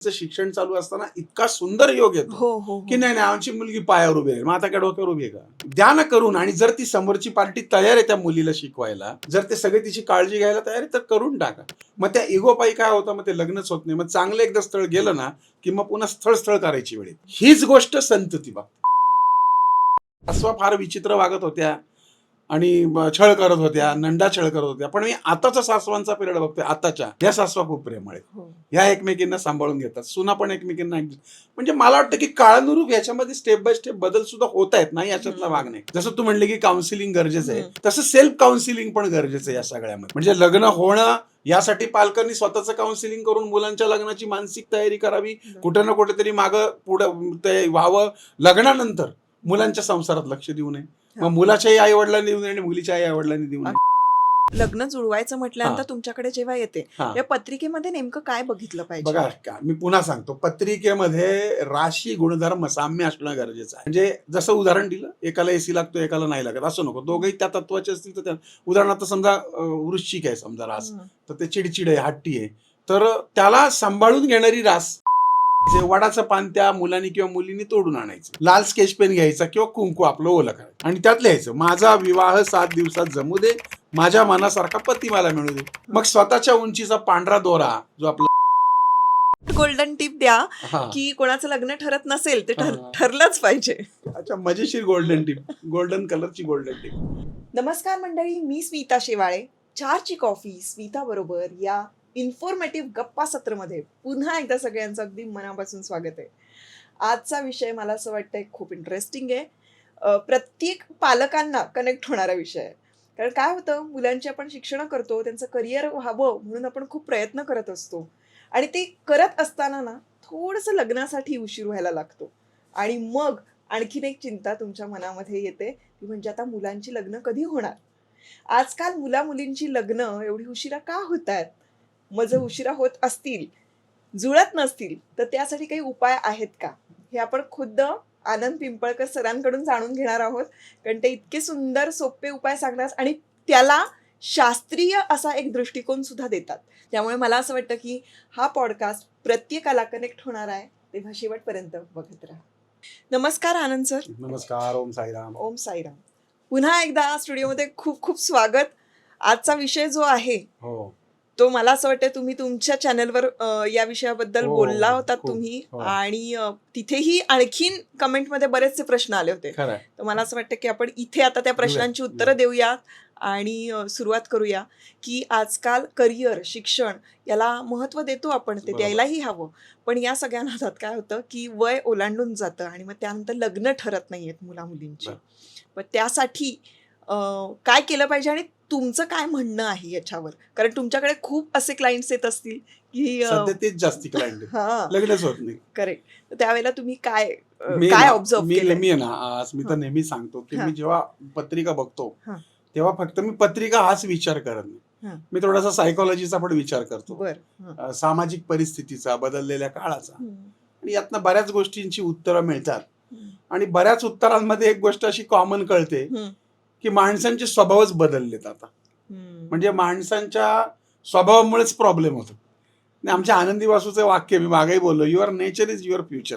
शिक्षण चालू असताना इतका सुंदर योग येतो हो हो की नाही नाही आमची मुलगी पायावर उभी आहे, मग आता काय डोक्यावर उभी आहे का? द्या ना करून. आणि जर ती समोरची पार्टी तयार आहे त्या मुलीला शिकवायला, जर ते सगळे तिची काळजी घ्यायला तयार आहे तर करून टाका. मग त्या इगो पायी काय होतं, मग ते लग्नच होत नाही. मग चांगलं एकदा स्थळ गेलं ना की मग पुन्हा स्थळ करायची वेळ येते. हीच गोष्ट संतती बघ. सासवा फार विचित्र वागत होत्या आणि छळ करत होत्या, नंडा छळ करत होत्या. पण मी आताचा सासवांचा पिरियड बघतोय, आताच्या या सासवा खूप प्रेमळ आहेत. हो. ह्या एकमेकींना सांभाळून घेतात, सुना पण एकमेकींना म्हणजे मला वाटतं की काळानुरूप याच्यामध्ये स्टेप बाय स्टेप बदल सुद्धा होत आहेत ना, याच्यातला भाग नाही. जसं तू म्हणले की काउन्सिलिंग गरजेचं आहे, तसं सेल्फ काउन्सिलिंग पण गरजेचं आहे या सगळ्यामध्ये. म्हणजे लग्न होणं यासाठी पालकांनी स्वतःचं काउन्सिलिंग करून मुलांच्या लग्नाची मानसिक तयारी करावी. कुठे ना कुठेतरी मागं पुढं ते व्हावं. लग्नानंतर मुलांच्या संसारात लक्ष देऊ नये. मग मुलाच्याही आई वडिलांनी देऊ नये आणि मुलीच्याही आई वडिलांनी देऊ नये. लग्न जुळवायचं म्हटल्यानंतर तुमच्याकडे जेव्हा येते या पत्रिकेमध्ये नेमकं काय बघितलं पाहिजे? बघा, मी पुन्हा सांगतो, पत्रिकेमध्ये राशी गुणधर्म साम्य असणं गरजेचं आहे. म्हणजे जसं उदाहरण दिलं, एकाला एसी लागतो एकाला नाही लागत असं नको. दोघंही त्या तत्वाचे असतील तर उदाहरणार्थ समजा वृश्चिक आहे समजा रास, तर ते चिडचिड आहे, हट्टी आहे, तर त्याला सांभाळून घेणारी रास. वडाचं पान त्या मुलांनी किंवा मुलींनी तोडून आणायचं, लाल स्केच पेन घ्यायचा किंवा कुंकू आपलं ओलं करायचं आणि त्यात लिहायचं, माझा विवाह 7 दिवसात जमू दे, माझ्या मनासारखा पती मला मिळू दे. मग स्वतःच्या उंचीचा पांढरा दोरा जो आपला गोल्डन टिप द्या की कोणाचं लग्न ठरत नसेल ते ठरलंच पाहिजे. अच्छा, मजेशीर गोल्डन टिप, गोल्डन कलरची गोल्डन टिप. नमस्कार मंडळी, मी स्मिता शेवाळे. 4ची कॉफी स्मिता बरोबर या इन्फॉर्मेटिव्ह गप्पा सत्रमध्ये पुन्हा एकदा सगळ्यांचं अगदी मनापासून स्वागत आहे. आजचा विषय मला असं वाटतंय खूप इंटरेस्टिंग आहे. प्रत्येक पालकांना कनेक्ट होणारा विषय आहे. कारण काय होतं, मुलांची आपण शिक्षण करतो, त्यांचं करिअर व्हावं म्हणून आपण खूप प्रयत्न करत असतो आणि ते करत असताना ना थोडंसं लग्नासाठी उशीर व्हायला लागतो आणि मग आणखीन एक चिंता तुमच्या मनामध्ये येते, ती म्हणजे आता मुलांची लग्न कधी होणार. आजकाल मुलींची लग्न एवढी उशिरा का होत आहेत? मग जर उशिरा होत असतील, जुळत नसतील, तर त्यासाठी काही उपाय आहेत का, हे आपण खुद्द आनंद पिंपळकर सरांकडून जाणून घेणार आहोत. कारण ते इतके सुंदर सोपे उपाय सांगणार आणि त्याला शास्त्रीय असा एक दृष्टिकोन सुद्धा देतात. त्यामुळे मला असं वाटतं की हा पॉडकास्ट प्रत्येकाला कनेक्ट होणार आहे, तेव्हा शेवटपर्यंत बघत राहा. नमस्कार आनंद सर. नमस्कार. ओम साईराम. ओम साईराम. पुन्हा एकदा स्टुडिओमध्ये खूप खूप स्वागत. आजचा विषय जो आहे तो मला असं वाटतं तुम्ही तुमच्या चॅनलवर या विषयाबद्दल बोलला होता तुम्ही, आणि तिथेही आणखीन कमेंटमध्ये बरेचसे प्रश्न आले होते. तर मला असं वाटतं की आपण इथे आता त्या प्रश्नांची उत्तरं देऊया आणि सुरुवात करूया की आजकाल करिअर, शिक्षण याला महत्त्व देतो आपण, ते द्यायलाही हवं. पण या सगळ्या नादात काय होतं की वय ओलांडून जातं आणि मग त्यानंतर लग्न ठरत नाहीयेत मुलींची. पण त्यासाठी काय केलं पाहिजे आणि तुमचं काय म्हणणं आहे याच्यावर? कारण तुमच्याकडे खूप असे क्लायंट्स येत असतील की तेच जास्ती क्लायंट लग्नच होत नाही. करेक्ट. तर त्यावेळेला तुम्ही काय ऑब्झर्व केलं? मी तर नेहमी सांगतो की मी जेव्हा पत्रिका बघतो तेव्हा फक्त मी पत्रिका हाच विचार करत नाही, मी थोडासा सायकोलॉजीचा पण विचार करतो, सामाजिक परिस्थितीचा, बदललेल्या काळाचा, आणि यातनं बऱ्याच गोष्टींची उत्तरं मिळतात. आणि बऱ्याच उत्तरांमध्ये एक गोष्ट अशी कॉमन कळते की माणसांचे स्वभावच बदललेत आता. म्हणजे माणसांच्या स्वभावामुळेच प्रॉब्लेम होतो. आमच्या आनंदी वासूचं वाक्य मी मागेही बोललो, your nature is your future.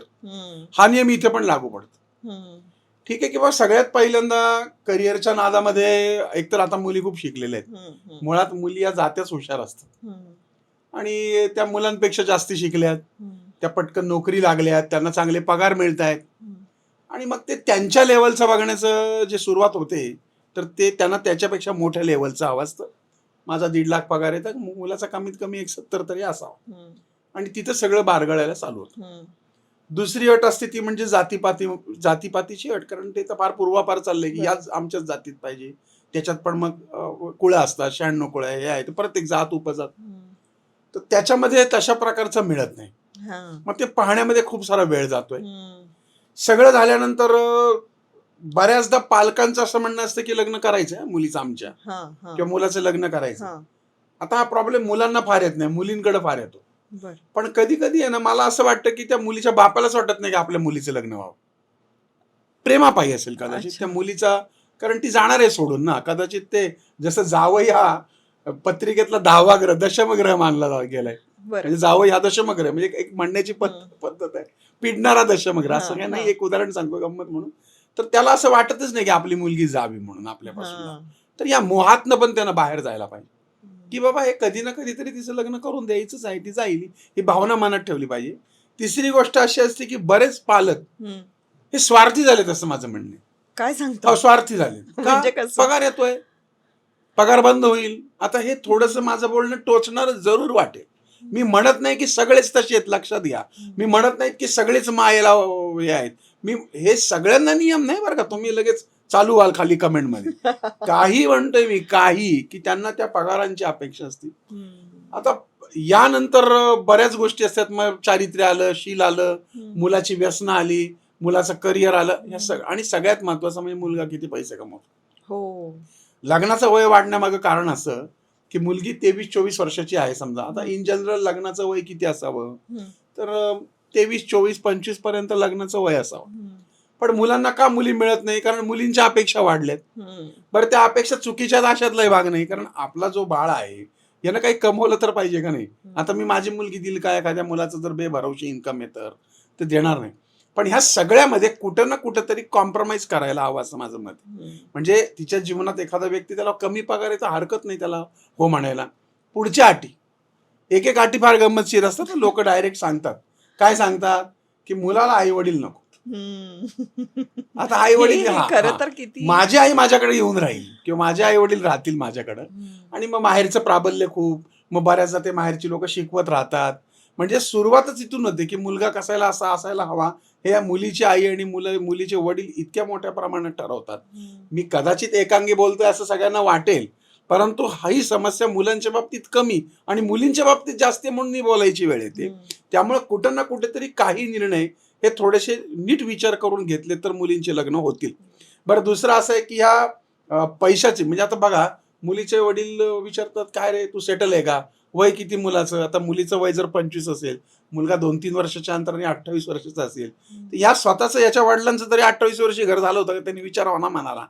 हा नियम इथे पण लागू पडतो. ठीक आहे की सगळ्यात पहिल्यांदा करिअरच्या नादामध्ये एकतर आता मुली खूप शिकलेल्या आहेत. मुळात मुली या जात्याच हुशार असतात आणि त्या मुलांपेक्षा जास्ती शिकल्यात, त्या पटकन नोकरी लागल्यात, त्यांना चांगले पगार मिळत आहेत. आणि मग ते त्यांच्या लेवलचं बघण्याचं जे सुरुवात होते, तर ते त्यांना त्याच्यापेक्षा मोठ्या लेवलचा हवा असतं. माझा 1.5 लाख पगार आहे तर मुलाचा कमीत कमी 170 तरी असावा. आणि तिथं सगळं बारगळायला चालू होतं. दुसरी अट असते ती म्हणजे जातीपातीची अट. कारण ते तर फार पूर्वापार चाललंय की याच आमच्याच जातीत पाहिजे. त्याच्यात पण मग कुळं असतात, 96 कुळं हे आहे, प्रत्येक जात उपजात. तर त्याच्यामध्ये तशा प्रकारचं मिळत नाही. मग ते पाहण्यामध्ये खूप सारा वेळ जातोय. सगळं झाल्यानंतर बऱ्याचदा पालकांचं असं म्हणणं असतं की लग्न करायचं मुलीचं आमच्या किंवा मुलाचं लग्न करायचं. आता हा प्रॉब्लेम मुलांना फार येत नाही, मुलींकडे फार येतो. पण कधी कधी आहे ना, मला असं वाटतं की त्या मुलीच्या बापालाच वाटत नाही की आपल्या मुलीचं लग्न व्हावं. प्रेमापायी असेल कदाचित त्या मुलीचा, कारण ती जाणार आहे सोडून ना. कदाचित ते जसं जावई हा पत्रिकेतला 10वा ग्रह, दशम ग्रह मानला गेलाय, म्हणजे जावं ह्या दशमग्र म्हणजे एक म्हणण्याची पद्धत आहे, पिडणारा दशमग्र असं काय नाही. एक उदाहरण सांगतो गंमत म्हणून. तर त्याला असं वाटतच नाही की आपली मुलगी जावी म्हणून आपल्यापासून. तर या मोहातनं पण त्यानं बाहेर जायला पाहिजे की बाबा हे कधी ना कधीतरी तिचं लग्न करून द्यायचंच आहे, ती जाईल, ही भावना मनात ठेवली पाहिजे. तिसरी गोष्ट अशी असते की बरेच पालक हे स्वार्थी झालेत असं माझं म्हणणं आहे. काय सांगतो? स्वार्थी झाले. पगार येतोय, पगार बंद होईल. आता हे थोडंसं माझं बोलणं टोचणार जरूर वाटेल. मी म्हणत नाही की सगळेच तसे आहेत, लक्षात घ्या. मी म्हणत नाही की सगळेच मायेला हे आहेत. मी हे सगळ्यांना नियम नाही बरं का, तुम्ही लगेच चालू व्हाल खाली कमेंटमध्ये. काही म्हणतोय मी, काही की त्यांना त्या पगारांची अपेक्षा असते. आता यानंतर बऱ्याच गोष्टी असतात. मग चारित्र्य आलं, शील आलं, मुलाची व्यसनं आली, मुलाचं करिअर आलं, आणि सगळ्यात महत्वाचं म्हणजे मुलगा किती पैसे कमवतो. हो. लग्नाचं वय वाढण्यामागं कारण असं की मुलगी 23-24 वर्षाची आहे समजा. आता इन जनरल लग्नाचं वय किती असावं, तर 23, 24, 25 पर्यंत लग्नाचं वय असावं. पण मुलांना का मुली मिळत नाही? कारण मुलींच्या अपेक्षा वाढल्यात. बरं, त्या अपेक्षा चुकीच्या अशातलाही भाग नाही, कारण आपला जो बाळ आहे यानं काही कमवलं तर पाहिजे का नाही. आता मी माझी मुलगी दिली का एखाद्या मुलाचं जर बेभरवशी इन्कम आहे तर देणार नाही. पण ह्या सगळ्यामध्ये कुठं ना कुठं तरी कॉम्प्रोमाइज करायला हवं असं माझं मत. म्हणजे तिच्या जीवनात एखादा व्यक्ती त्याला कमी पगार आहे तर हरकत नाही त्याला हो म्हणायला. पुढच्या अटी, एक अटी फार गंमतशीर असतात. लोक डायरेक्ट सांगतात, काय सांगतात की मुलाला आई वडील नको. आता आई वडील, खरं तर किती, माझी आई माझ्याकडे येऊन राहील किंवा माझे आई वडील राहतील माझ्याकडे, आणि मग माहेरचं प्राबल्य खूप, मग बऱ्याचदा ते माहेरची लोक शिकवत राहतात. म्हणजे सुरुवातच इथून होते की मुलगा कसायला असा असायला हवा हे मुलीची आई आणि मुलीचे वडील इतक्या मोठ्या प्रमाणात ठरवतात. मी कदाचित एकांगी बोलतोय असं सगळ्यांना वाटेल, परंतु ही समस्या मुलांच्या बाबतीत कमी आणि मुलींच्या बाबतीत जास्त म्हणून बोलायची वेळ येते. त्यामुळे कुठं ना कुठेतरी काही निर्णय हे थोडेसे नीट विचार करून घेतले तर मुलींचे लग्न होतील. बरं, दुसरं असं आहे की ह्या पैशाचे, म्हणजे आता बघा मुलीचे वडील विचारतात, काय रे तू सेटल आहे का, वय किती मुलाचं. आता मुलीचं वय जर 25 असेल, मुलगा 2-3 वर्षाच्या अंतराने 28 वर्षाचा असेल, तर या स्वतःचं याच्या वडिलांचं तरी 28 वर्षी घर झालं होतं, त्यांनी विचारावं ना मनाला,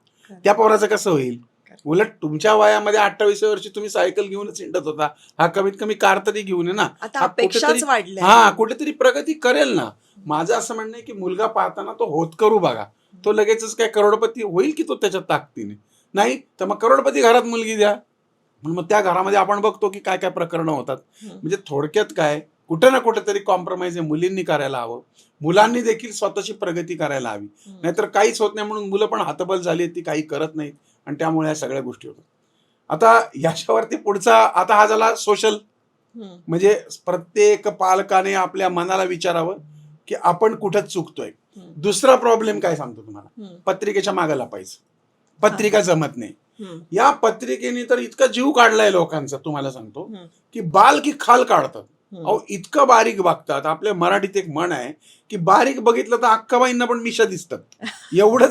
त्या पोराचं कसं होईल. उलट तुमच्या वयामध्ये 28 वर्षी तुम्ही सायकल घेऊनच हिंडत होता, हा कमीत कमी कार तरी घेऊन ये ना. कुठेतरी प्रगती करेल ना. माझं असं म्हणणं आहे की मुलगा पाहताना तो होतकरू बघा. तो लगेचच काय करोडपती होईल की तो त्याच्या ताकदीने नाही, तर मग करोडपती घरात मुलगी द्या. मग त्या घरामध्ये आपण बघतो की काय काय प्रकरणं होतात. म्हणजे थोडक्यात काय, कुठं ना कुठं तरी कॉम्प्रोमाइज मुलींनी करायला हवं. मुलांनी देखील स्वतःची प्रगती करायला हवी. नाहीतर काहीच होत नाही म्हणून मुलं पण हातबल झाली, ती काही करत नाहीत आणि त्यामुळे या सगळ्या गोष्टी होतात. आता याच्यावरती पुढचा, आता हा झाला सोशल, म्हणजे प्रत्येक पालकाने आपल्या मनाला विचारावं की आपण कुठं चुकतोय. दुसरा प्रॉब्लेम काय सांगतो तुम्हाला, पत्रिकेच्या मागे लपायचं. पत्रिका जमत नाही. या पत्रिकेने तर इतका जीव काढलाय लोकांचा, तुम्हाला सांगतो की बाल की खाल काढतात. अहो इतकं बारीक बघतात. आपल्या मराठीत एक म्हण आहे की बारीक बघितलं तर अक्काबाईंना पण मिशा दिसतात. एवढं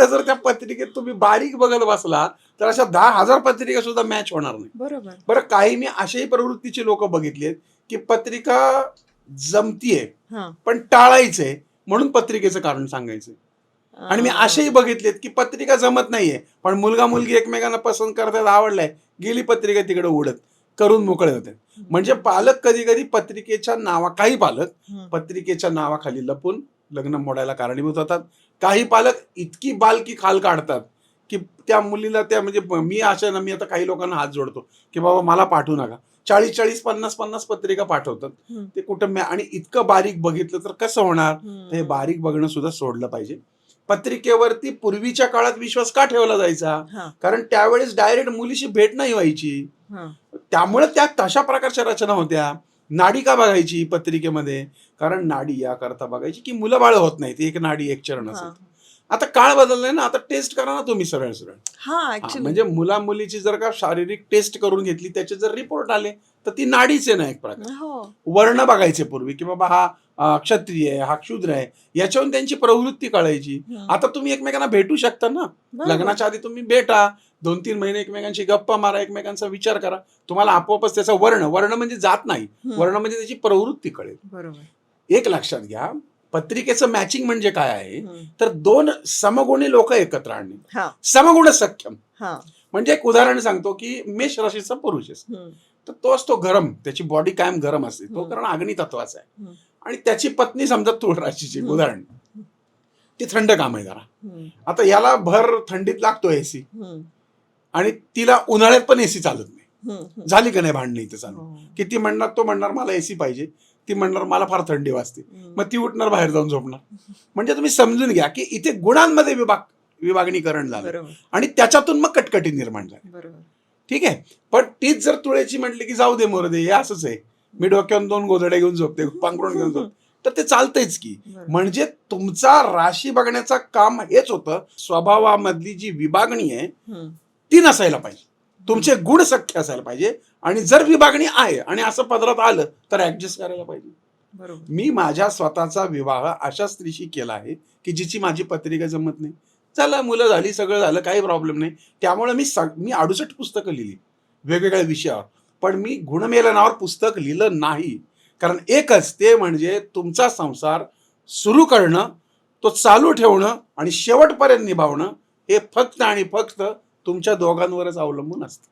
जर त्या पत्रिकेत तुम्ही बारीक बघत बसला तर अशा 10,000 पत्रिका सुद्धा मॅच होणार नाही. बरोबर. बरं, काही मी अशाही प्रवृत्तीचे लोक बघितले की पत्रिका जमतीये पण टाळायचंय म्हणून पत्रिकेचं कारण सांगायचंय. आणि मी असेही बघितलेत की पत्रिका जमत नाहीये पण मुलगा मुलगी एकमेकांना पसंत करतात, आवडलाय, गेली पत्रिका तिकडे उडत करून मोकळे होते. म्हणजे पालक कधी कधी काही पालक पत्रिकेच्या नावाखाली लपून लग्न मोडायला कारणीभूत होतात. काही पालक इतकी बालकी खाल काढतात की त्या मुलीला म्हणजे मी आता काही लोकांना हात जोडतो की बाबा मला पाठवू नका. 40-40, 50-50 पत्रिका पाठवतात ते कुठं. आणि इतकं बारीक बघितलं तर कसं होणार. हे बारीक बघणं सुद्धा सोडलं पाहिजे. पत्रिकेवरती पूर्वीच्या काळात विश्वास का ठेवला जायचा, कारण त्यावेळेस डायरेक्ट मुलीशी भेट नाही व्हायची, त्यामुळे त्या तशा प्रकारच्या रचना होत्या. नाडी का बघायची पत्रिकेमध्ये, कारण नाडी याकरता बघायची की मुलं बाळ होत नाहीत, एक नाडी एक चरण असेल. आता काळ बदललाय ना, आता टेस्ट करा ना तुम्ही सरळ म्हणजे मुला मुलीची जर का शारीरिक टेस्ट करून घेतली, त्याचे जर रिपोर्ट आले तर ती नाडीच आहे ना एक प्रकार. वर्ण बघायचे पूर्वी की बाबा हा क्षत्रिय आहे, हा क्षुद्र आहे, याच्यावरून त्यांची प्रवृत्ती कळायची. आता तुम्ही एकमेकांना भेटू शकता ना, लग्नाच्या आधी तुम्ही भेटा, 2-3 महिने एकमेकांशी गप्पा मारा, एकमेकांचा विचार करा, तुम्हाला आपोआपच त्याचा वर्ण म्हणजे जात नाही, वर्ण म्हणजे त्याची प्रवृत्ती कळेल. बरोबर. एक लक्षात घ्या, पत्रिकेचं मॅचिंग म्हणजे काय आहे, तर 2 समगुणी लोक एकत्र आणणे, समगुण सख्यम. म्हणजे एक उदाहरण सांगतो की मेष राशीचा पुरुष आहे, तर तो असतो गरम, त्याची बॉडी कायम गरम असते, तो कारण अग्नी तत्वाचा आहे. आणि त्याची पत्नी समजा तुळ राशीची, उदाहरण, ती थंड काम आहे जरा. आता याला भर थंडीत लागतो एसी, आणि तिला उन्हाळ्यात पण एसी चालत नाही. झाली का नाही भांडणं इथे चालू, की ती म्हणणार, तो म्हणणार मला एसी पाहिजे, ती म्हणणार मला फार थंडी वाजते, मग ती उठणार बाहेर जाऊन झोपणार. म्हणजे तुम्ही समजून घ्या की इथे गुणांमध्ये विभागणीकरण झालं आणि त्याच्यातून मग कटकटी निर्माण झाली. ठीक आहे. पण तीच जर तुळेची म्हटली की जाऊ दे मोर दे, हे असंच आहे, मी डोक्यावर 2 गोधड्या घेऊन झोपते, पांघरुण घेऊन झोपते, तर ते चालतंयच की. म्हणजे तुमचा राशी बघण्याचं काम हेच होतं, स्वभावामधली जी विभागणी आहे ती नसायला पाहिजे, तुमचे गुण सख्य असायला पाहिजे. आणि जर विभागणी आहे आणि असं पदरात आलं तर ऍडजस्ट करायला पाहिजे. मी माझ्या स्वतःचा विवाह अशा स्त्रीशी केला आहे की जिची माझी पत्रिका जमत नाही. चला, मुलं झाली, सगळं झालं, काही प्रॉब्लेम नाही. त्यामुळे मी 68 पुस्तकं लिहिली वेगवेगळ्या विषयावर, पण मी गुणमेलनावर पुस्तक लिहिलं नाही. कारण एकच, ते म्हणजे तुमचा संसार सुरू करणं, तो चालू ठेवणं आणि शेवटपर्यंत निभावणं, हे फक्त आणि फक्त तुमच्या दोघांवरच अवलंबून असतं.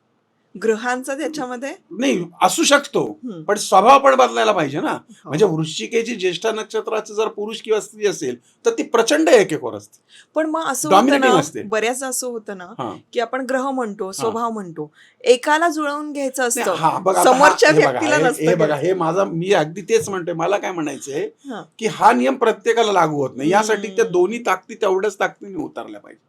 ग्रहांचा त्याच्यामध्ये नाही असू शकतो, पण स्वभाव पण बदलायला पाहिजे ना. म्हणजे वृश्चिकेची ज्येष्ठ नक्षत्राचं जर पुरुष किंवा स्त्री असेल तर ती प्रचंड एकेकोर असते. पण मग असं होतं ना, बऱ्याच असं होतं ना की आपण ग्रह म्हणतो, स्वभाव म्हणतो, एकाला जुळवून घ्यायचं असतं, समोरच्या व्यक्तीला नसतं. हे बघा, हे माझा, मी अगदी तेच म्हणतोय. मला काय म्हणायचंय की हा नियम प्रत्येकाला लागू होत नाही. यासाठी त्या दोन्ही ताकदी तेवढ्याच ताकदीने उतरल्या पाहिजे,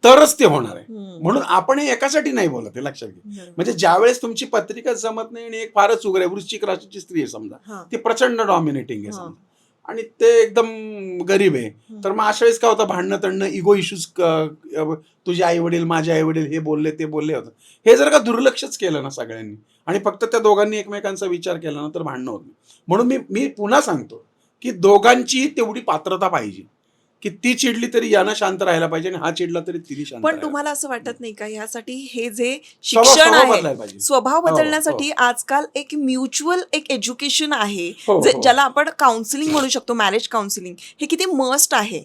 तरच ते होणार आहे. म्हणून आपण हे एकासाठी नाही बोलत, हे लक्षात घ्या. म्हणजे ज्यावेळेस तुमची पत्रिका जमत नाही आणि एक फारच उग्र आहे, वृश्चिक राशीची स्त्री आहे समजा, ती प्रचंड डॉमिनेटिंग आहे समजा, आणि ते एकदम गरीब आहे, तर मग अशा वेळेस काय होतं, भांडणं तणणं, इगो इश्यूज, तुझे आई वडील, माझे आई वडील हे बोलले, ते बोलले होतं. हे जर का दुर्लक्षच केलं ना सगळ्यांनी आणि फक्त त्या दोघांनी एकमेकांचा विचार केला ना, तर भांडणं होत नाही. म्हणून मी पुन्हा सांगतो की दोघांची तेवढी पात्रता पाहिजे की ती चिडली तरी यानं शांत राहायला पाहिजे आणि हा चिडला तरी तिने शांत. पण तुम्हाला असं वाटत नाही का, ह्यासाठी हे जे शिक्षण आहे, स्वभाव बदलण्यासाठी आजकाल एक म्युच्युअल एक एज्युकेशन आहे, ज्याला आपण काउन्सिलिंग म्हणू शकतो, मॅरेज काउन्सिलिंग, हे किती मस्ट आहे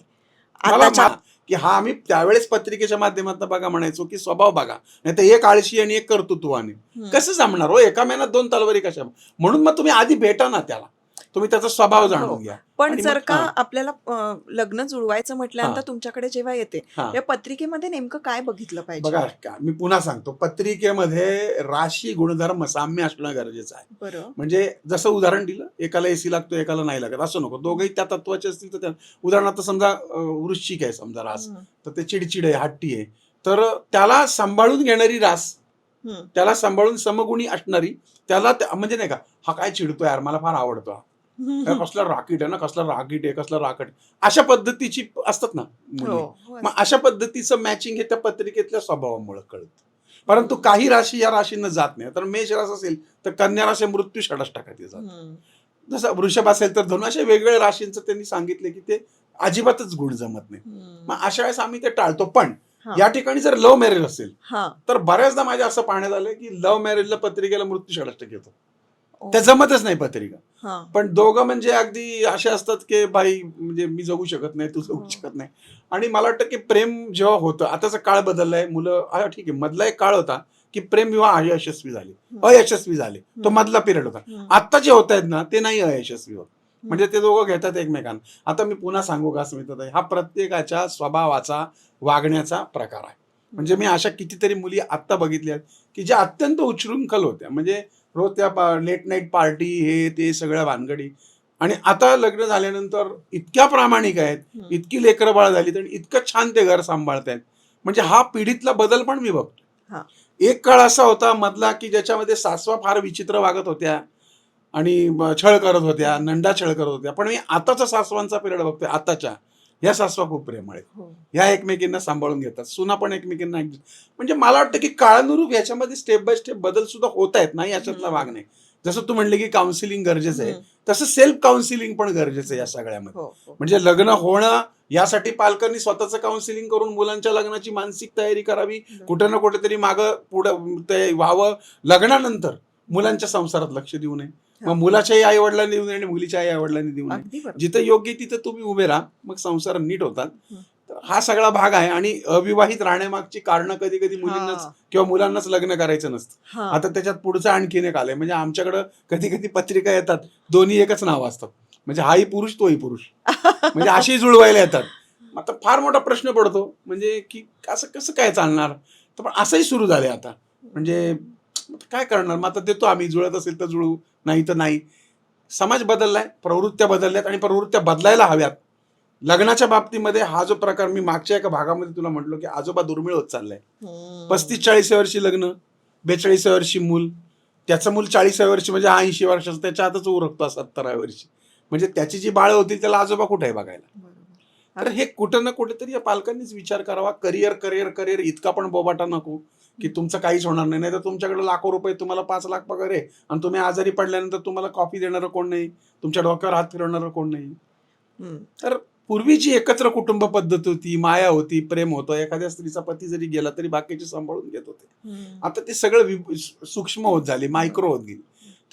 आता की हा आम्ही त्यावेळेस पत्रिकेच्या माध्यमातून बघा म्हणायचो की स्वभाव बघा, नाही तर एक आळशी आणि एक कर्तृत्वाने कसं जमणार हो, एका महिन्यात 2 तलवारी कशा. म्हणून मग तुम्ही आधी भेटा ना त्याला, तुम्ही त्याचा स्वभाव जाणून घ्या. पण जर का आपल्याला लग्न जुळवायचं म्हटल्यानंतर तुमच्याकडे जेव्हा येते, या पत्रिकेमध्ये नेमकं काय बघितलं पाहिजे? बघा, मी पुन्हा सांगतो, पत्रिकेमध्ये राशी गुणधर्म साम्य असणं गरजेचं आहे. म्हणजे जसं उदाहरण दिलं, एकाला एसी लागतो, एकाला नाही लागत, असं नको. दोघंही त्या तत्वाचे असतील तर उदाहरणार्थ समजा वृश्चिक आहे समजा रास, तर ते चिडचिड आहे, हट्टी आहे, तर त्याला सांभाळून घेणारी रास, त्याला सांभाळून समगुणी असणारी, त्याला म्हणजे नाही का, हा काय चिडतो यार, मला फार आवडतो, कसला राकीट आहे ना, कसला राकीट आहे, कसला राकट, अशा पद्धतीची असतात ना मुली. मग अशा पद्धतीचं मॅचिंग हे त्या पत्रिकेतल्या स्वभावामुळे कळतं. परंतु काही राशी या राशीनं जात नाही. तर मेष रास असेल तर कन्या राशी मृत्यू षडाष्टकात जात, जसं वृषभ असेल तर धनु, अशा वेगवेगळ्या राशींचं त्यांनी सांगितले की ते अजिबातच गुण जमत नाही. मग अशा वेळेस आम्ही ते टाळतो. पण या ठिकाणी जर लव्ह मॅरेज असेल तर बऱ्याचदा माझ्या असं पाहण्यात आलं की लव्ह मॅरेजला पत्रिकेला मृत्यू षडाष्टक येतो, त्या जमतच नाही पत्रिका. पण दोघं म्हणजे अगदी असे असतात की बाई, म्हणजे मी जगू शकत नाही, तू जगू शकत नाही. आणि मला वाटतं की प्रेम जेव्हा होतं, आताचा काळ बदललाय, मुलं ठीक आहे, मधला एक काळ होता की प्रेम विवाह अयशस्वी झाले, तो मधला पिरियड होता. आता जे होत आहेत ना ते नाही अयशस्वी होत, म्हणजे ते दोघं घेतात एकमेकांना. आता मी पुन्हा सांगू का स्मिताताई, हा प्रत्येकाच्या स्वभावाचा, वागण्याचा प्रकार आहे. म्हणजे मी अशा कितीतरी मुली आत्ता बघितल्या की ज्या अत्यंत उच्छृंखल होत्या, म्हणजे रोज त्या लेट नाईट पार्टी, हे ते सगळ्या भानगडी, आणि आता लग्न झाल्यानंतर इतक्या प्रामाणिक आहेत, इतकी लेकरं बाळ झाली आणि इतकं छान ते घर सांभाळतायत. म्हणजे हा पिढीतला बदल पण मी बघतो. एक काळ असा होता मधला की ज्याच्यामध्ये सासवा फार विचित्र वागत होत्या आणि छळ करत होत्या, नंडा छळ करत होत्या. पण मी आताचा सासवांचा पिरियड बघतोय, आताच्या ह्या सासवा खूप प्रेमळ आहेत, ह्या एकमेकींना सांभाळून घेतात, सुना पण एकमेकींना. म्हणजे मला वाटतं की काळानुरूप याच्यामध्ये स्टेप बाय स्टेप बदल सुद्धा होत आहेत, नाही याच्यातला भाग नाही. जसं तू म्हणले की काउन्सिलिंग गरजेचं आहे, तसं सेल्फ काउन्सिलिंग पण गरजेचं आहे या सगळ्यामध्ये. म्हणजे लग्न होणं यासाठी पालकांनी स्वतःचं काउन्सिलिंग करून मुलांच्या लग्नाची मानसिक तयारी करावी, कुठे ना कुठेतरी मागं पुढं ते व्हावं. लग्नानंतर मुलांच्या संसारात लक्ष देऊ नये, मग मुलाच्याही आई वडिलांनी देऊ नये आणि मुलीच्याही आई वडिलांनी देऊ नये. जिथं योग्य तिथं तुम्ही उभे राहा, मग संसार नीट होतात. तर हा सगळा भाग आहे. आणि अविवाहित राहण्यामागची कारणं कधी कधी मुलींनाच किंवा मुलांनाच लग्न करायचं नसतं. आता त्याच्यात पुढचं आणखीन एक आलंय, म्हणजे आमच्याकडं कधी कधी पत्रिका येतात, दोन्ही एकच नाव असतात, म्हणजे हाही पुरुष तोही पुरुष, म्हणजे अशी जुळवायला येतात. आता फार मोठा प्रश्न पडतो, म्हणजे की असं कसं काय चालणार. तर पण असंही सुरू झालंय आता, म्हणजे काय करणार. मग आता देतो आम्ही, जुळत असेल तर जुळू, नाही तर नाही. समाज बदललाय, प्रवृत्त्या बदलल्यात आणि प्रवृत्त्या बदलायला हव्यात. लग्नाच्या बाबतीमध्ये हा जो प्रकार मी मागच्या एका भागामध्ये तुला म्हटलो की आजोबा दुर्मिळ होत चाललाय. 35-40 वर्षी लग्न, 42 वर्षी मूल, त्याचं मूल 40 वर्षी म्हणजे 80 वर्षाचं, त्याच्या हातच उरकतो 70 वर्षी. म्हणजे त्याची जी बाळ होतील त्याला आजोबा कुठे आहे बघायला. तर हे कुठं ना कुठेतरी या पालकांनीच विचार करावा. करिअर करिअर करिअर इतका पण बोबाटा नको की तुमचं काहीच होणार नाही. तर तुमच्याकडे लाखो रुपये, तुम्हाला 5 लाख पगार आहे आणि तुम्ही आजारी पडल्यानंतर तुम्हाला कॉफी देणारं कोण नाही, तुमच्या डोक्यावर हात फिरवणारं कोण नाही. तर पूर्वीची एकत्र कुटुंब पद्धत होती, माया होती, प्रेम होतं. एखाद्या स्त्रीचा पती जरी गेला तरी बाकीचे सांभाळून घेत होते. आता ते सगळं सूक्ष्म होत झाले, मायक्रो होत गेली.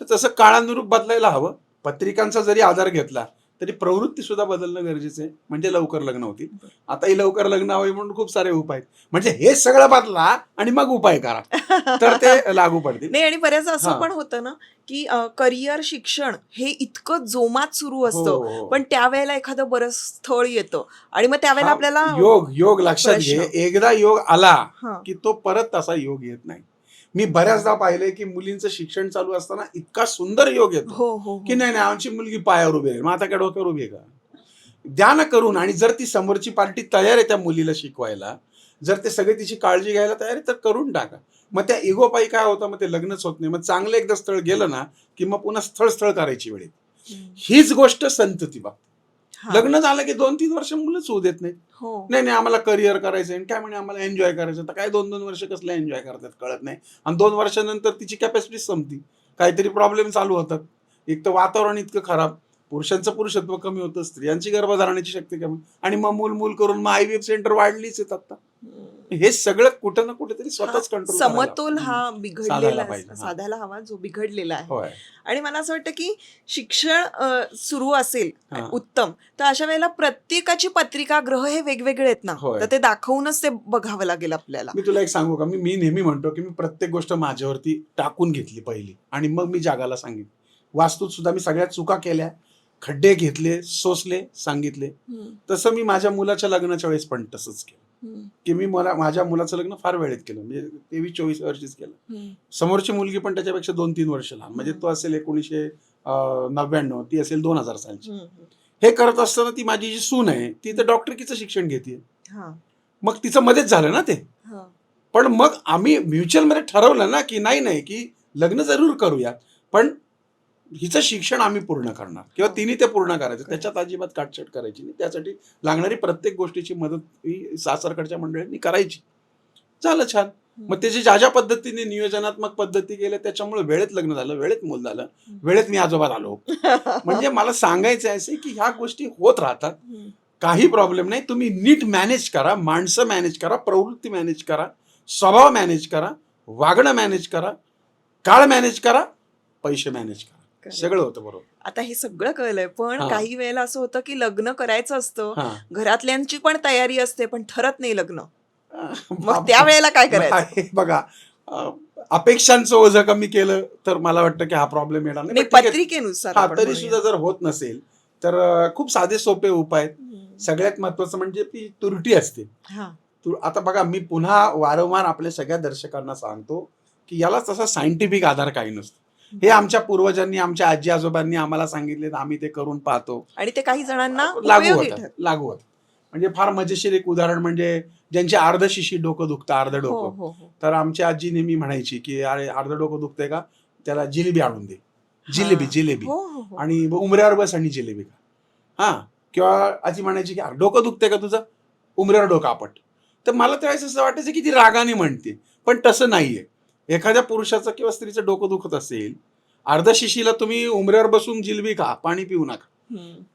तर तसं काळानुरूप बदलायला हवं. पत्रिकांचा जरी आधार घेतला तरी प्रवृत्ती सुद्धा बदलणं गरजेचं आहे, म्हणजे लवकर लग्न होतील. आताही लवकर लग्न हवे म्हणून खूप सारे उपाय आहेत. म्हणजे हे सगळं बदला आणि मग उपाय करा तर ते लागू पडतील. नाही, आणि बऱ्याच असं पण होतं ना की करिअर, शिक्षण हे इतकं जोमात सुरू असतं, पण त्यावेळेला एखादं बरं स्थळ येतं आणि मग त्यावेळेला आपल्याला योग लक्षात घे, एकदा योग आला की तो परत तसा योग येत नाही. मी बऱ्याचदा पाहिलंय की मुलींचं शिक्षण चालू असताना इतका सुंदर योग येतो की नाही आमची मुलगी पायावर उभी आहे, मग आता काय डोक्यावर उभी आहे का. द्या ना करून. आणि जर ती समोरची पार्टी तयार आहे त्या मुलीला शिकवायला, जर ते सगळे तिची काळजी घ्यायला तयार आहे तर करून टाका. मग त्या इगो पायी काय होतं, मग ते लग्नच होत नाही. मग चांगलं एकदा स्थळ गेलं ना की मग पुन्हा स्थळ करायची वेळ येते. हीच गोष्ट संतती बाबतीत. लग्न झालं की 2-3 वर्ष मुलंच होऊ देत नाही. नाही आम्हाला करिअर करायचंय, काय म्हणे आम्हाला एन्जॉय करायचं. तर काय 2-2 वर्ष कसलं एन्जॉय करतात कळत नाही. आणि 2 वर्षानंतर तिची कॅपॅसिटी संपती, काहीतरी प्रॉब्लेम चालू होतात. एक तर वातावरण इतकं खराब, पुरुषांचं पुरुषत्व कमी होतं, स्त्रियांची गर्भधारणाची शक्ती कमी, आणि मग मूल करून मग IVF सेंटर वाढलीच आहेत आता. हे सगळं कुठं ना कुठेतरी स्वतःच कंट्रोल, समतोल हा बिघडलेला साधायला हवा, जो बिघडलेला आहे. आणि मला असं वाटतं की शिक्षण सुरू असेल उत्तम, तर अशा वेळेला प्रत्येकाची पत्रिका, ग्रह हे वेगवेगळे आहेत ना, तर ते दाखवूनच ते बघावं लागेल आपल्याला. मी तुला एक सांगू का, मी नेहमी म्हणतो की मी प्रत्येक गोष्ट माझ्यावरती टाकून घेतली पहिली आणि मग मी जगाला सांगितलं. वास्तूत सुद्धा मी सगळ्यात चुका केल्या, खड्डे घेतले, सोसले, सांगितले. तसं मी माझ्या मुलाच्या लग्नाच्या वेळेस पण तसंच केलं की मी माझ्या मुलाचं लग्न फार वेळेत केलं, म्हणजे 23-24 वर्षीच केलं. समोरची मुलगी पण त्याच्यापेक्षा 2-3 वर्ष लहान, म्हणजे तो असेल 1999, ती असेल 2000 सालची. हे करत असताना ती माझी जी सून आहे ती तर डॉक्टरकीचं शिक्षण घेते. मग तिचं मध्येच झालं ना ते. पण मग आम्ही म्युच्युअल मध्ये ठरवलं ना की नाही की लग्न जरूर करूया, पण हिचं शिक्षण आम्ही पूर्ण करणार किंवा तिने ते पूर्ण करायचं, त्याच्यात अजिबात काटछाट करायची नाही. त्यासाठी लागणारी प्रत्येक गोष्टीची मदत ही सासरकडच्या मंडळींनी करायची. झालं छान. मग त्याची ज्या पद्धतीने नियोजनात्मक पद्धती केल्या त्याच्यामुळे वेळेत लग्न झालं, वेळेत मूल झालं, वेळेत मी आजोबा झालो. म्हणजे मला सांगायचं आहे की ह्या गोष्टी होत राहतात, काही प्रॉब्लेम नाही. तुम्ही नीट मॅनेज करा, माणसं मॅनेज करा, प्रवृत्ती मॅनेज करा, स्वभाव मॅनेज करा, वागणं मॅनेज करा, काळ मॅनेज करा, पैसे मॅनेज करा, सगळं होतं बरोबर. आता हे सगळं कळलंय, पण काही वेळेला असं होतं की लग्न करायचं असतं, घरातल्यांची पण तयारी असते, पण ठरत नाही लग्न. मग त्या वेळेला काय करायचं? बघा, अपेक्षांचं ओझं कमी केलं तर मला वाटतं की हा प्रॉब्लेम येणार नाही. पत्रिकेनुसार तरी सुद्धा जर होत नसेल तर खूप साधे सोपे उपाय आहेत. सगळ्यात महत्वाचं म्हणजे ती तुरटी असते. आता बघा, मी पुन्हा वारंवार आपल्या सगळ्या दर्शकांना सांगतो की याला तसा सायंटिफिक आधार काही नसतो. हे आमच्या पूर्वजांनी, आमच्या आजी आजोबांनी आम्हाला सांगितले, आम्ही ते करून पाहतो आणि ते काही जणांना लागू होत. म्हणजे फार मजेशीर एक उदाहरण म्हणजे ज्यांचे अर्ध शिशी डोकं दुखतं, अर्ध डोकं, तर आमची आजी नेहमी म्हणायची की अरे अर्ध डोकं दुखतंय का, त्याला जिलेबी आणून दे, जिलेबी आणि उमऱ्यावर बस आणि जिलेबी खा. किंवा आजी म्हणायची की डोकं दुखतंय का तुझं, उमऱ्यावर डोकं आपट. तर मला त्यावेळेस असं वाटायचं की ती रागाने म्हणते, पण तसं नाहीये. एखाद्या पुरुषाचं किंवा स्त्रीचं डोकं दुखत असेल, अर्ध शिशीला तुम्ही उमऱ्यावर बसून जिलेबी खा, पाणी पिऊ नका.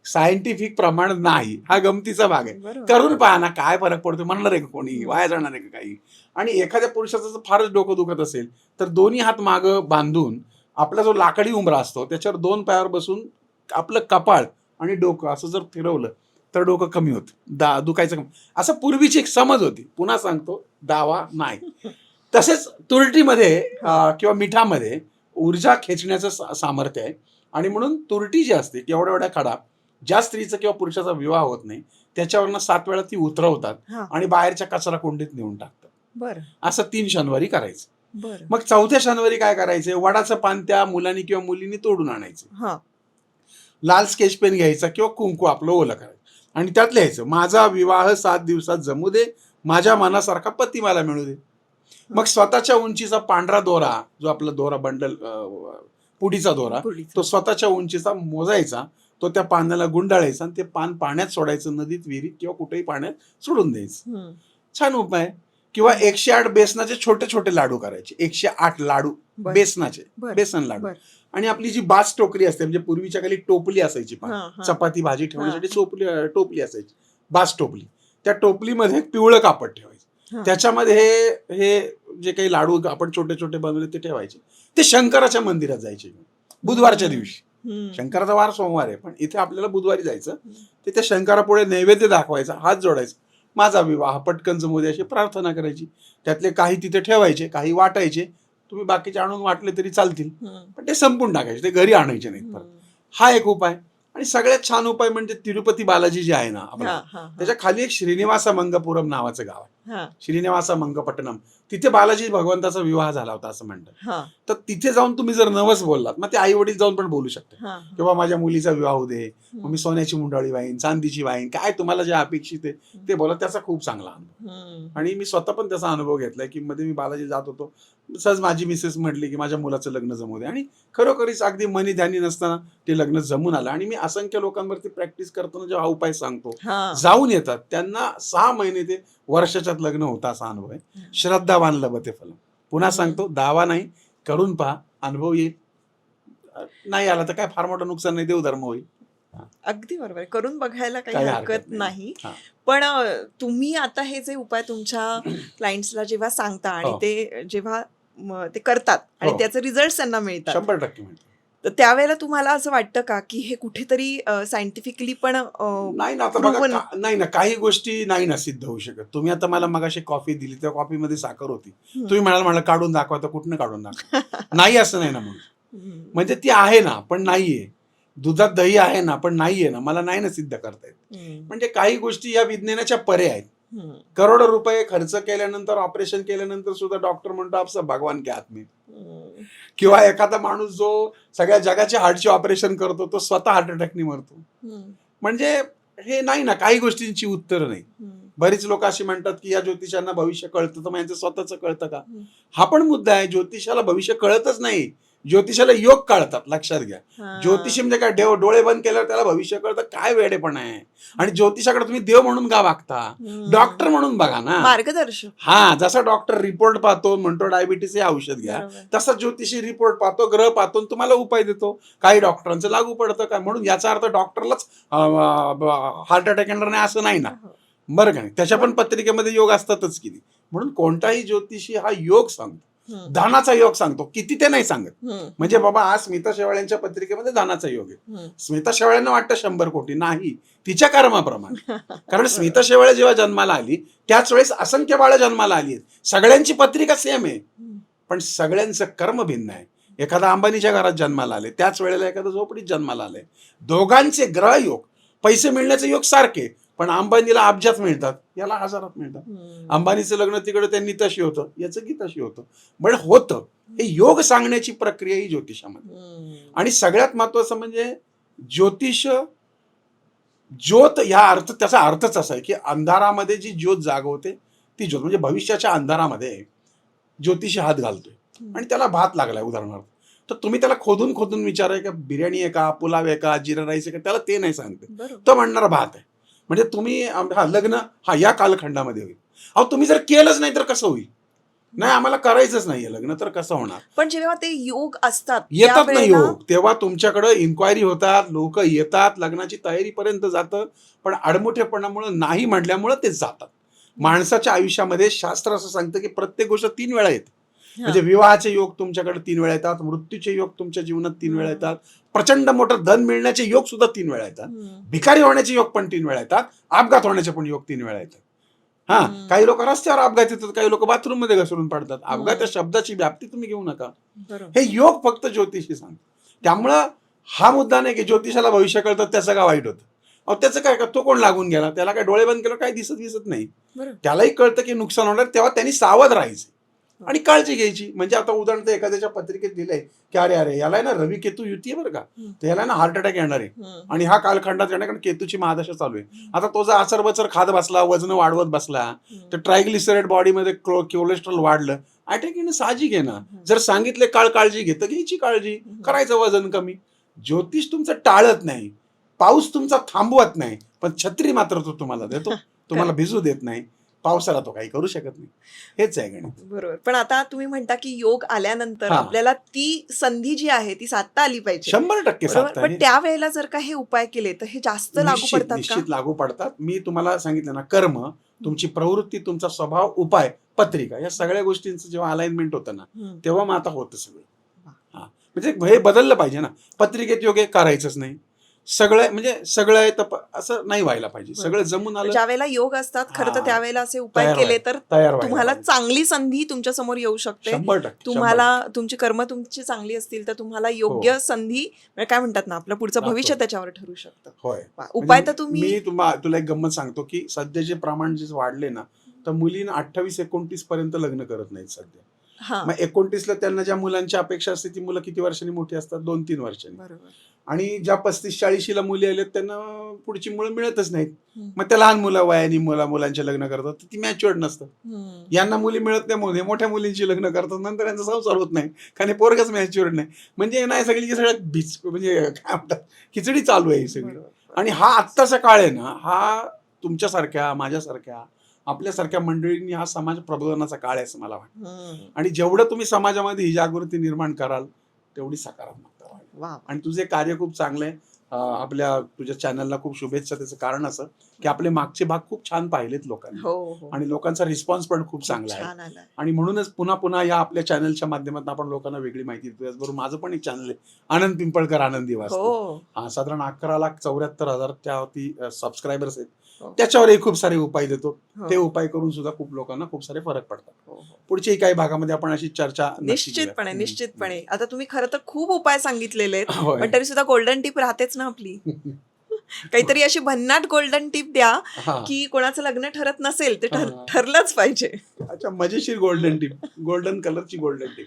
सायंटिफिक प्रमाण नाही, हा गमतीचा भाग आहे. करून पहा ना, काय फरक पडतो, म्हणणार आहे का कोणी, वाया जाणार आहे का काही. आणि एखाद्या पुरुषाचं जर फारच डोकं दुखत असेल तर दोन्ही हात मागं बांधून आपला जो लाकडी उंबरा असतो त्याच्यावर 2 पायावर बसून आपलं कपाळ आणि डोकं असं जर फिरवलं तर डोकं कमी होतं, दुखायचं कमी. असं पूर्वीची एक समज होती. पुन्हा सांगतो, दावा नाही. तसेच तुरटीमध्ये किंवा मिठामध्ये ऊर्जा खेचण्याचं सामर्थ्य आहे. आणि म्हणून तुरटी जी असते की एवढ्या एवढ्या खडा, ज्या स्त्रीचा किंवा पुरुषाचा विवाह होत नाही त्याच्यावरनं 7 वेळा ती उतरवतात आणि बाहेरच्या कचरा कुंडीत नेऊन टाकतात. बरं. असं 3 शनिवारी करायचं. बरं. मग 4थ्या शनिवारी काय करायचं, वडाचं पान त्या मुलांनी किंवा मुलींनी तोडून आणायचं. लाल स्केच पेन घ्यायचा किंवा कुंकू आपलं ओलं करायचं आणि त्यात लिहायचं, माझा विवाह 7 दिवसात जमू दे, माझ्या मनासारखा पती मला मिळू दे. मग स्वतःच्या उंचीचा पांढरा दोरा, जो आपला दोरा बंडल, पुडीचा दोरा, तो स्वतःच्या उंचीचा मोजायचा, तो त्या पानाला गुंडाळायचा आणि ते पान पाण्यात सोडायचं, नदीत, विहिरीत किंवा कुठेही पाण्यात सोडून द्यायचं. छान उपाय. किंवा 108 बेसनाचे छोटे छोटे लाडू करायचे. 108 लाडू बेसनाचे, बेसन लाडू. आणि आपली जी बास टोकरी असते, म्हणजे पूर्वीच्या खाली टोपली असायची, चपाती भाजी ठेवण्यासाठी टोपली असायची, बास टोपली. त्या टोपलीमध्ये पिवळं कापड ठेवायचं, त्याच्यामध्ये हे जे काही लाडू आपण छोटे छोटे बनवले ते ठेवायचे. ते शंकराच्या मंदिरात जायचे बुधवारच्या दिवशी. शंकराचा वार सोमवार आहे, पण इथे आपल्याला बुधवारी जायचं. ते त्या शंकरापुढे नैवेद्य दाखवायचा, हात जोडायचा, माझा विवाह पटकन जमू दे अशी प्रार्थना करायची. त्यातले काही तिथे ठेवायचे, काही वाटायचे. तुम्ही बाकीचे आणून वाटले तरी चालतील, पण ते संपून टाकायचे, ते घरी आणायचे नाहीत परत. हा एक उपाय. आणि सगळ्यात छान उपाय म्हणजे तिरुपती बालाजी जे आहे ना आपलं, त्याच्या खाली एक श्रीनिवासा मंगपुरम नावाचं गाव आहे, श्रीनिवासा मंगपट्टणम. तिथे बालाजी भगवंताचा विवाह झाला होता असं म्हणतात. तर तिथे जाऊन तुम्ही जर नवस बोललात, मग ते आई वडील जाऊन पण बोलू शकते, किंवा माझ्या मुलीचा विवाह होऊ दे, मग मी सोन्याची मुंडाळी वाहीन, चांदीची वाहीन, काय तुम्हाला जे अपेक्षित आहे ते बोला. त्याचा खूप चांगला अनुभव. आणि मी स्वतः पण त्याचा अनुभव घेतलाय की मध्ये मी बालाजी जात होतो, सहज माझी मिसेस म्हटली की माझ्या मुलाचं लग्न जमू दे, आणि खरोखरीच अगदी मनी ध्यानी नसताना ते लग्न जमून आलं. आणि मी असंख्य लोकांवरती प्रॅक्टिस करताना जेव्हा हा उपाय सांगतो, जाऊन येतात त्यांना 6 महिने ते वर्षाच्यात लग्न होता असा अनुभव आहे. श्रद्धावान लभते फलम. पुन्हा सांगतो, दावा नाही, करून पहा, अनुभव येईल. नाही आला तर काय फार मोठं नुकसान नाही, देवधर्म होईल. अगदी बरोबर, करून बघायला काही हरकत नाही. पण तुम्ही आता हे जे उपाय तुमच्या क्लायंट्सला जेव्हा सांगता आणि ते जेव्हा ते करतात आणि त्याचे रिझल्ट त्यांना मिळतात, 100% मिळतात, तर त्यावेळेला तुम्हाला असं वाटतं का की हे कुठेतरी सायंटिफिकली पण नाही ना. आता बघा, नाही ना, काही गोष्टी नाही ना सिद्ध होऊ शकत. तुम्ही आता मला मगाशी कॉफी दिली, त्या कॉफीमध्ये साखर होती, तुम्ही म्हणाल काढून दाखवा, तर कुठनं काढून दाखवा? नाही असं नाही ना. म्हणून म्हणजे ती आहे ना पण नाहीये. दुधात दही आहे ना पण नाहीये ना, मला नाही ना सिद्ध करता येत. म्हणजे काही गोष्टी या विज्ञानाच्या परे आहेत. करोडो रुपये खर्च केल्यानंतर, ऑपरेशन केल्यानंतर सुद्धा डॉक्टर म्हणतो आपसा भगवान के हात में. किंवा एखादा माणूस जो सगळ्या जगाच्या हार्टचे ऑपरेशन करतो, तो स्वतः हार्ट अटॅकने मरतो. म्हणजे हे नाही ना, काही गोष्टींची उत्तर नाही. बरीच लोक अशी म्हणतात की या ज्योतिषांना भविष्य कळतं, तर यांचं स्वतःच कळतं का? हा पण मुद्दा आहे. ज्योतिषाला भविष्य कळतच नाही, ज्योतिषाला योग कळतात. लक्षात घ्या, ज्योतिषी म्हणजे काय, डोळे बंद केल्यावर त्याला भविष्य कळतं? काय वेडेपण आहे. आणि ज्योतिषाकडे तुम्ही देव म्हणून का वागता? डॉक्टर म्हणून बघा ना, मार्गदर्शक. हा, जसा डॉक्टर रिपोर्ट पाहतो, म्हणतो डायबिटीस हे औषध घ्या, तसा ज्योतिषी रिपोर्ट पाहतो, ग्रह पाहतो, तुम्हाला उपाय देतो. काही डॉक्टरांचं लागू पडतं का? म्हणून याचा अर्थ डॉक्टरलाच हार्ट अटॅक येणार नाही असं नाही ना, बरं का नाही? त्याच्या पण पत्रिकेमध्ये योग असतातच किती. म्हणून कोणताही ज्योतिषी हा योग सांगतो, धनाचा योग सांगतो, किती ते नाही सांगत. म्हणजे बाबा आज स्मिता शेवाळ्यांच्या पत्रिकेमध्ये धनाचा योग आहे, स्मिता शेवाळ्यांना वाटतं 100 कोटी, नाही, तिच्या कर्माप्रमाणे. कारण स्मिता शेवाळे जेव्हा जन्माला आली त्याच वेळेस असंख्य बाळं जन्माला आली आहेत, सगळ्यांची पत्रिका सेम आहे, पण सगळ्यांचं कर्म भिन्न आहे. एखादा अंबानीच्या घरात जन्माला आले, त्याच वेळेला एखादा झोपडीत जन्माला आले. दोघांचे ग्रह योग, पैसे मिळण्याचे योग सारखे, पण अंबानीला अब्जात मिळतात, याला हजारात मिळतात. अंबानीचं लग्न तिकडे त्यांनी तशी होतं, याचं की तशी होतं, पण होतं. हे योग सांगण्याची प्रक्रिया ही ज्योतिषामध्ये. आणि सगळ्यात महत्वाचं म्हणजे ज्योतिष, ज्योत या अर्थ, त्याचा अर्थच असा आहे की अंधारामध्ये जी ज्योत जागवते ती ज्योत. म्हणजे भविष्याच्या अंधारामध्ये ज्योतिषी हात घालतोय आणि त्याला भात लागलाय उदाहरणार्थ, तर तुम्ही त्याला खोदून खोदून विचाराय का बिर्याणी आहे का, पुलाव आहे का, जिरा राईस आहे का, त्याला ते नाही सांगते, तो म्हणणार भात आहे. म्हणजे तुम्ही लग्न या कालखंडामध्ये होईल. अहो तुम्ही जर केलंच नाही तर कसं होईल? नाही आम्हाला करायचंच नाहीये लग्न, तर कसं होणार? पण जेव्हा ते योग असतात, येतात ना योग, तेव्हा तुमच्याकडे इन्क्वायरी होतात, लोक येतात, लग्नाची तयारीपर्यंत जातं, पण आडमुठेपणामुळे नाही म्हटल्यामुळे तेच जातात. माणसाच्या आयुष्यामध्ये शास्त्र असं सांगतं की प्रत्येक गोष्ट 3 वेळा येते. म्हणजे विवाहाचे योग तुमच्याकडे 3 वेळा येतात, मृत्यूचे योग तुमच्या जीवनात 3 वेळा येतात, प्रचंड मोठं धन मिळण्याचे योग सुद्धा 3 वेळा येतात, भिकारी होण्याचे योग पण 3 वेळा येतात, अपघात होण्याचे पण योग 3 वेळा येतात. काही लोक रस्त्यावर अपघात येतात, काही लोक बाथरूम मध्ये घसरून पडतात. अपघात या शब्दाची व्याप्ती तुम्ही घेऊ नका. हे योग फक्त ज्योतिषी सांगतात. त्यामुळं हा मुद्दा नाही की ज्योतिषाला भविष्य कळतं त्याचं का वाईट होतं. अहो त्याचं काय, तो कोण लागून गेला, त्याला काय डोळे बंद केलं काही दिसत नाही. त्यालाही कळतं की नुकसान होणार, तेव्हा त्यांनी सावध राहायचं आणि काळजी घ्यायची. म्हणजे आता उदाहरण एखाद्याच्या पत्रिकेत दिलंय की अरे अरे याला ना रवी केतू युती आहे बरं का, तर याला ना हार्ट अटॅक येणार आहे आणि हा कालखंडात येणार, कारण केतूची महादशा चालू आहे. आता तो जर आचरबचर खात बसला, वजन वाढवत बसला, तर ट्रायग्लिसराईड बॉडीमध्ये कोलेस्ट्रॉल वाढलं, अटॅक येणं साहजिक आहे ना. जर सांगितले काळजी घेतं, घ्यायची काळजी, करायचं वजन कमी. ज्योतिष तुमचं टाळत नाही, पाऊस तुमचा थांबवत नाही, पण छत्री मात्र तो तुम्हाला देतो, तुम्हाला भिजू देत नाही. पावसाला तो काही करू शकत नाही. हेच आहे गणित. बरोबर. पण आता तुम्ही म्हणता की योग आल्यानंतर आपल्याला ती संधी जी आहे ती साधता आली पाहिजे. 100% साधता. पण त्यावेळेला जर का हे उपाय केले तर हे जास्त लागू पडतात का? निश्चित लागू पडतात. मी तुम्हाला सांगितलं ना, कर्म, तुमची प्रवृत्ती, तुमचा स्वभाव, उपाय, पत्रिका, या सगळ्या गोष्टींचं जेव्हा अलाइनमेंट होतं ना, तेव्हा मग आता होतं सगळं. म्हणजे हे बदललं पाहिजे ना. पत्रिकेत योग करायचंच नाही, सगळं म्हणजे सगळं आहे तर असं नाही व्हायला पाहिजे. सगळं जमून आलं. ज्या वेळेला योग असतात खरं तर त्यावेळेला असे उपाय केले तर तुम्हाला चांगली संधी तुमच्या समोर येऊ शकते. 100%. तुम्हाला तुमची कर्म तुमची चांगली असतील तर तुम्हाला योग्य संधी, काय म्हणतात ना, आपलं पुढचं भविष्य त्याच्यावर ठरू शकतं. होय. उपाय तर तुम्ही, मी तुला एक गंमत सांगतो की सध्याचे प्रमाण जे वाढले ना, तर मुलींना 28-29 पर्यंत लग्न करत नाहीत सध्या. मग 29ला त्यांना ज्या मुलांची अपेक्षा असते ती मुलं किती वर्षांनी मोठी असतात? 2-3 वर्षांनी. बरोबर. आणि ज्या 35-40ला मुली आल्यात त्यांना पुढची मुलं मिळतच नाहीत. मग त्या लहान मुलं वयानी मुलांचे लग्न करतात, ती मॅच्युअर्ड नसतात. यांना मुली मिळत नाही, मोठ्या मुलींची लग्न करतात, नंतर यांचा संसार होत नाही, कारण पोरगच मॅच्युअर्ड नाही. म्हणजे नाही, सगळी सगळ्यात म्हणजे काय म्हणतात, खिचडी चालू आहे ही सगळी. आणि हा आत्ताचा काळ आहे ना, हा तुमच्यासारख्या, माझ्यासारख्या, आपल्यासारख्या मंडळींनी हा समाज प्रबोधनाचा काळ आहे असं मला वाटतं. आणि जेवढं तुम्ही समाजामध्ये ही जागृती निर्माण कराल तेवढी सकारात्मकता वाढेल. आणि तुझे कार्य खूप चांगलं आहे. आपल्या तुझ्या चॅनलला खूप शुभेच्छा. त्याचं कारण असं की आपले मागचे भाग खूप छान पाहिलेत लोकांनी, आणि लोकांचा रिस्पॉन्स पण खूप चांगला आहे. आणि म्हणूनच पुन्हा पुन्हा या आपल्या चॅनलच्या माध्यमातून आपण लोकांना वेगळी माहिती देतो. त्याचबरोबर माझं पण एक चॅनल आहे, आनंद पिंपळकर आनंदी वास्तू. साधारण 11,74,000 त्यावरती सबस्क्रायबर्स आहेत. त्याच्यावरही खूप सारे उपाय देतो. ते उपाय करून सुद्धा खूप लोकांना खूप सारे फरक पडतात. पुढच्या काही भागामध्ये आपण अशी चर्चा निश्चितपणे. आता तुम्ही खरं तर खूप उपाय सांगितलेले आहेत, पण तरी सुद्धा गोल्डन टिप राहतेच ना आपली. काहीतरी अशी भन्नाट गोल्डन टिप द्या की कोणाचं लग्न ठरत नसेल ते ठरलंच पाहिजे. अच्छा, मजेशीर गोल्डन टिप, गोल्डन कलरची गोल्डन टिप.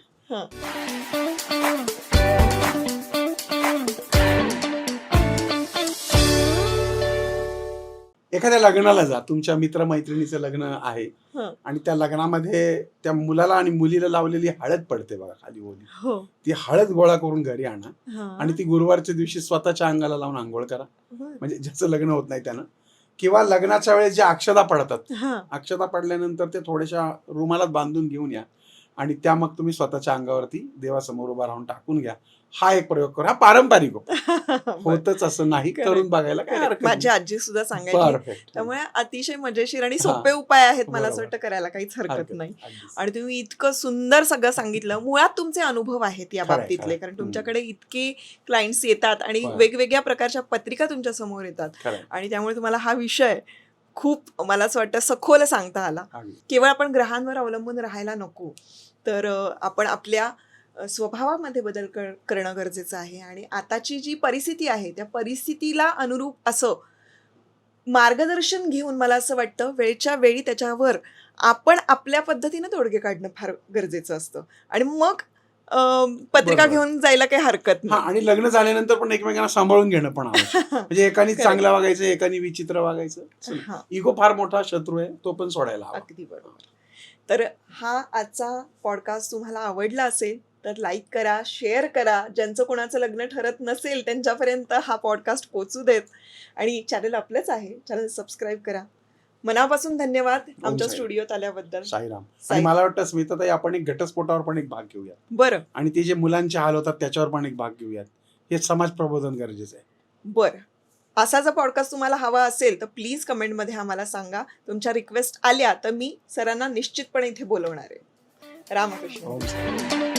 एखाद्या लग्नाला जा, तुमच्या मित्रमैत्रिणीचं लग्न आहे आणि त्या लग्नामध्ये त्या मुलाला आणि मुलीला लावलेली हळद पडते बघा खाली ओली, ती हळद गोळा करून घरी आणा आणि ती गुरुवारच्या दिवशी स्वतःच्या अंगाला लावून आंघोळ करा. म्हणजे ज्याचं लग्न होत नाही त्यानं. किंवा लग्नाच्या वेळेस ज्या अक्षता पडतात, अक्षता पडल्यानंतर ते थोड्याशा रुमालात बांधून घेऊन या आणि त्या मग तुम्ही स्वतःच्या अंगावरती देवासमोर उभा राहून टाकून घ्या. हा एक प्रयोग करा. पारंपरिक होतच असं नाही, करून बघायला काय हरकत. माझी आजी सुद्धा सांगायची. त्यामुळे अतिशय मजेशीर आणि सोपे उपाय आहेत, मला असं वाटतं करायला काहीच हरकत नाही. आणि तुम्ही इतकं सुंदर सगळं सांगितलं. मुळात तुमचे अनुभव आहेत या बाबतीतले, कारण तुमच्याकडे इतके क्लायंट्स येतात आणि वेगवेगळ्या प्रकारच्या पत्रिका तुमच्या समोर येतात, आणि त्यामुळे तुम्हाला हा विषय खूप, मला असं वाटतं, सखोल सांगता आला. केवळ आपण ग्रहांवर अवलंबून राहायला नको, तर आपण आपल्या स्वभावामध्ये बदल करणं गरजेचं आहे. आणि आताची जी परिस्थिती आहे त्या परिस्थितीला अनुरूप असं मार्गदर्शन घेऊन, मला असं वाटतं, वेळच्या वेळी त्याच्यावर आपण आपल्या पद्धतीनं तोडगे काढणं फार गरजेचं असतं. आणि मग पत्रिका घेऊन जायला काही हरकत नाही. आणि लग्न झाल्यानंतर पण एकमेकांना सांभाळून घेणं पण आवश्यक. म्हणजे एकानी चांगलं वागायचं, एकानी विचित्र वागायचं. इगो फार मोठा शत्रू आहे, तो पण सोडायला हवा. अगदी बरोबर. तर हा आजचा पॉडकास्ट तुम्हाला आवडला असेल तर लाईक करा, शेअर करा. ज्यांचं कोणाचं लग्न ठरत नसेल त्यांच्यापर्यंत हा पॉडकास्ट पोहोचू देत. आणि चॅनल आपलंच आहे, चॅनल सबस्क्राईब करा. मनापासून धन्यवाद आमच्या स्टुडिओत आल्याबद्दल. साईराम. आणि मला वाटतं स्मिताताई, आपण एक घटस्फोटावर पण एक भाग घेऊया. बरं. आणि ते जे मुलांचे हाल होतात त्याच्यावर पण एक भाग घेऊयात. हे समाज प्रबोधन गरजेचं आहे. बरं. असा जर पॉडकास्ट तुम्हाला हवा असेल तर प्लीज कमेंटमध्ये आम्हाला सांगा. तुमच्या रिक्वेस्ट आल्या तर मी सरांना निश्चितपणे इथे बोलवणार आहे. रामकृष्ण. ओम.